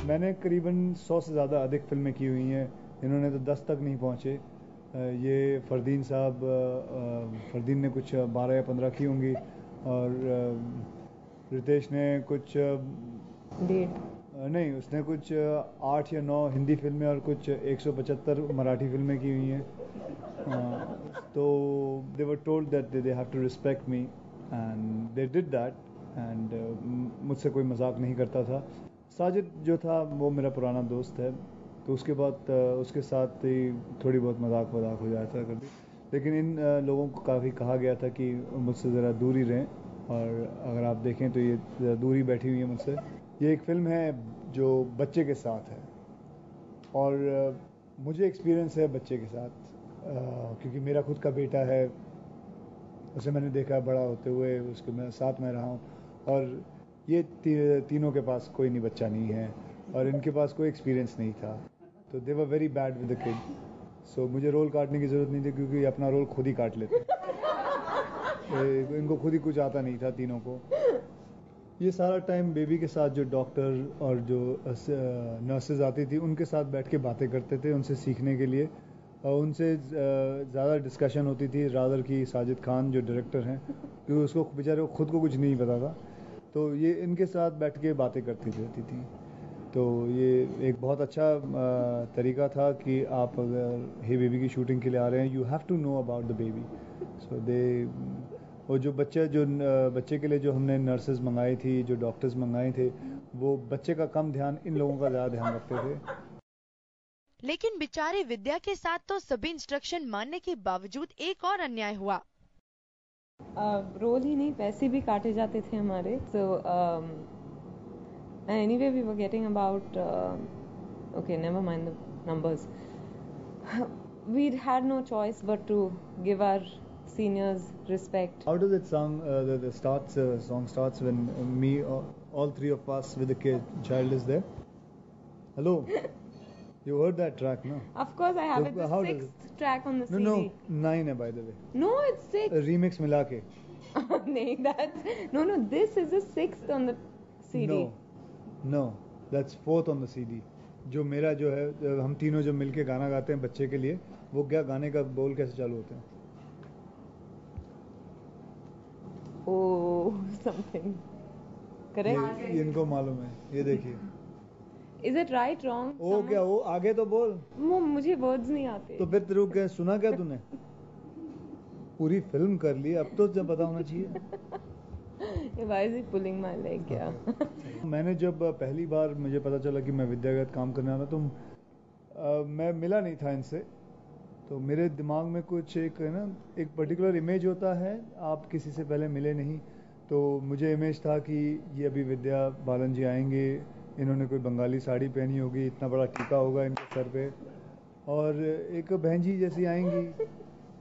मैंने करीबन 100 से ज़्यादा अधिक फिल्में की हुई हैं, इन्होंने तो 10 तक नहीं पहुँचे। ये फरदीन साहब, फरदीन ने कुछ 12 या 15 की होंगी, और रितेश ने कुछ नहीं, उसने कुछ 8 या 9 हिंदी फिल्में और कुछ 175 मराठी फिल्में की हुई हैं। तो they were told that they have to respect me and they did that, and मुझसे कोई मजाक नहीं करता था। साजिद जो था वो मेरा पुराना दोस्त है, तो उसके बाद उसके साथ ही थोड़ी बहुत मजाक वजाक हो जाता कभी, लेकिन इन लोगों को काफ़ी कहा गया था कि मुझसे ज़रा दूर ही रहें, और अगर आप देखें तो ये दूरी बैठी हुई है मुझसे। ये एक फ़िल्म है जो बच्चे के साथ है, और मुझे एक्सपीरियंस है बच्चे के साथ, क्योंकि मेरा खुद का बेटा है, उसे मैंने देखा बड़ा होते हुए, उसके मैं साथ में रहा हूँ, और ये तीनों के पास कोई नहीं बच्चा नहीं है, और इनके पास कोई एक्सपीरियंस नहीं था, तो they were very bad with the kid. So मुझे रोल काटने की ज़रूरत नहीं थी, क्योंकि अपना रोल खुद ही काट लेते। इनको खुद ही कुछ आता नहीं था तीनों को। ये सारा टाइम बेबी के साथ जो डॉक्टर और जो नर्सेज आती थी उनके साथ बैठ के बातें करते थे, उनसे सीखने के लिए, और उनसे ज़्यादा डिस्कशन होती थी रादर की साजिद खान जो डायरेक्टर हैं, क्योंकि उसको बेचारे को खुद को कुछ नहीं पता था, तो ये इनके साथ बैठ के बातें करती रहती थी। तो ये एक बहुत अच्छा तरीका था कि आप अगर हे बेबी की शूटिंग के लिए आ रहे हैं, you have to know about the baby. So they, और जो बच्चे के लिए जो हमने नर्सेज मंगाई थी, जो डॉक्टर्स मंगाए थे, वो बच्चे का कम ध्यान, इन लोगों का ज़्यादा ध्यान रखते थे। लेकिन बेचारे विद्या के साथ तो सभी इंस्ट्रक्शन मानने के बावजूद एक और अन्याय हुआ। रोल ही नहीं, पैसे भी काटे जाते थे हमारे। So anyway we were getting about, okay never mind the numbers, we had no choice but to give our seniors respect. How does it sound? The song starts when me, all three of us with the child is there. Hello, you heard that track, no? Of course, I have So it. The how sixth track on the CD. No, 9 है by the way. No, it's six. Remix मिला के. नहीं, that's no. This is the sixth on the CD. No, that's fourth on the CD. जो मेरा जो है, हम तीनों जो मिलके गाना गाते हैं बच्चे के लिए, वो क्या गाने का बोल कैसे चालू होते हैं? Oh, something. Correct. ये इनको मालूम है, ये देखिए. Is it right, wrong? ओ क्या, वो आगे तो बोल. मुझे वर्ड्स नहीं आते. तो फिर तेरे को सुना क्या तूने? पूरी फिल्म कर ली, अब तो जब पता होना चाहिए. Why is he pulling my leg? क्या? मैंने जब पहली बार मुझे पता चला कि मैं विद्यागत काम करने वाला, तो मैं मिला नहीं था इनसे, तो मेरे दिमाग में कुछ एक है ना, एक पर्टिकुलर इमेज होता है, आप किसी से पहले मिले नहीं, तो मुझे इमेज था कि ये अभी विद्या बालन जी आएंगे, इन्होंने कोई बंगाली साड़ी पहनी होगी, इतना बड़ा टीका होगा इनके सर पे, और एक बहन जी जैसी आएंगी,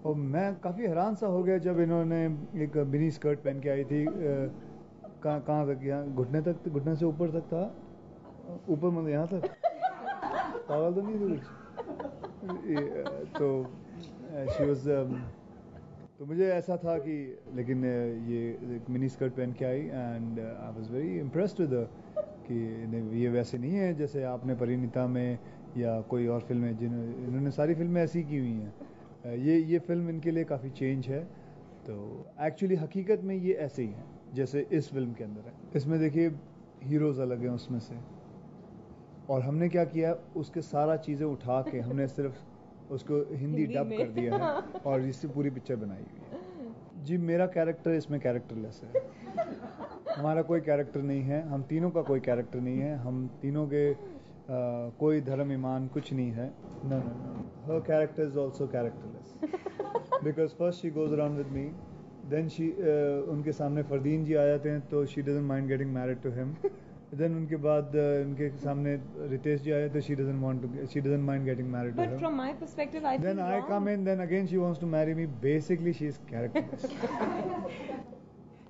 और मैं काफ़ी हैरान सा हो गया जब इन्होंने एक मिनी स्कर्ट पहन के आई थी, कहाँ तक, यहाँ घुटने तक, घुटने से ऊपर तक था, ऊपर मतलब यहाँ तक, पागल तो नहीं थी कुछ, तो शी वाज, तो मुझे ऐसा था कि, लेकिन ये मिनी स्कर्ट पहन के आई, and I was very impressed with कि ये वैसे नहीं है जैसे आपने परिणीता में या कोई और फिल्में, इन्होंने सारी फिल्में ऐसी की हुई हैं, ये फिल्म इनके लिए काफ़ी चेंज है। तो एक्चुअली हकीकत में ये ऐसे ही हैं जैसे इस फिल्म के अंदर है। इसमें देखिए हीरोज़ अलग हैं उसमें से, और हमने क्या किया, उसके सारा चीज़ें उठा के हमने सिर्फ उसको हिंदी डब कर दिया है, और इससे पूरी पिक्चर बनाई हुई है। जी, मेरा कैरेक्टर इसमें कैरेक्टरलेस है, हमारा कोई कैरेक्टर नहीं है, हम तीनों का कोई कैरेक्टर नहीं है, हम तीनों के कोई धर्म ईमान कुछ नहीं है. No, her character is also characterless because first she goes around with me, then she उनके सामने फरदीन जी आ जाते हैं तो she doesn't mind getting married to him. Then उनके बाद उनके सामने रितेश जी आए तो she doesn't mind getting married to him. But from my perspective, I then feel I wrong. come in, then again she wants to marry me. Basically, she is characterless.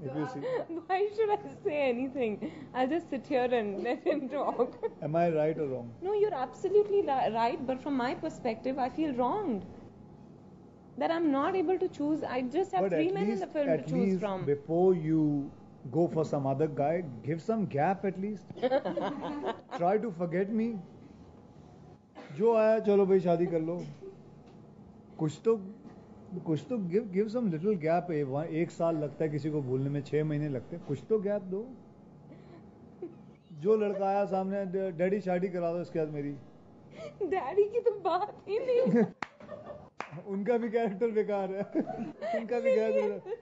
If you see. Why should I say anything? I'll just sit here and let him talk. Am I right or wrong? No, you're absolutely right. But from my perspective, I feel wronged. That I'm not able to choose. I just have But three men in the film to choose from. Before you go for some other guy. Give some gap at least. Try to forget me. जो आया चलो भाई शादी कर लो. कुछ तो give some little gap. एक साल लगता है किसी को भूलने में, 6 महीने लगते हैं. कुछ तो गैप दो. जो लड़का आया सामने, डैडी शादी करा दो इसके बाद मेरी. डैडी की तो बात ही नहीं. उनका भी कैरेक्टर बेकार है. उनका भी कैरेक्टर